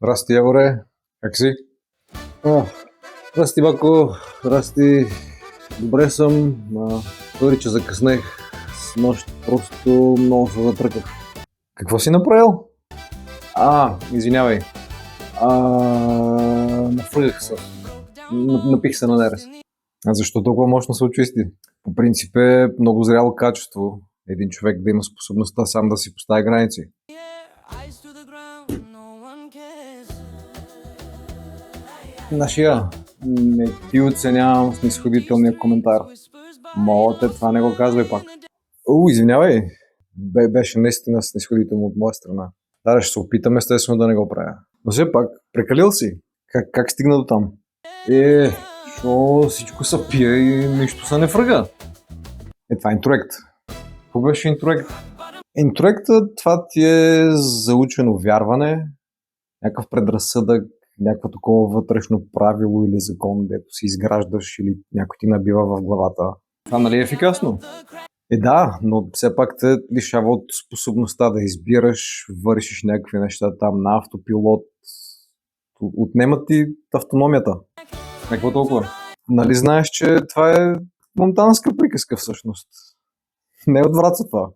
Здрасти, Яворе. Как си? О, здрасти, Бако. Здрасти. Добре съм. Сори, че закъснех. С нощ просто много се затръках. Какво си направил? Извинявай. Нафръгах се. Напих се на нерез. А защо толкова мощно се очисти? По принцип е много зряло качество. Един човек да има способността сам да си постави граници. Нашия, не ти оценявам снисходителния коментар. Моля те, това не го казвай пак. Извинявай. Беше наистина снисходително от моя страна. Да, ще се опитам естествено да не го правя. Но все пак, прекалил си. Как стигна до там? Шо всичко се пие и нищо се не фръга. Това е интроект. Какво беше интроект? Интроектът, това ти е заучено вярване, някакъв предразсъдък, някакво такова вътрешно правило или закон, дето си изграждаш или някой ти набива в главата. Това нали е ефикасно? Да, но все пак те лишава от способността да избираш, вършиш някакви неща там на автопилот. Отнема ти автономията. Какво толкова? Нали знаеш, че това е монтанска приказка всъщност? Не е от Враца това.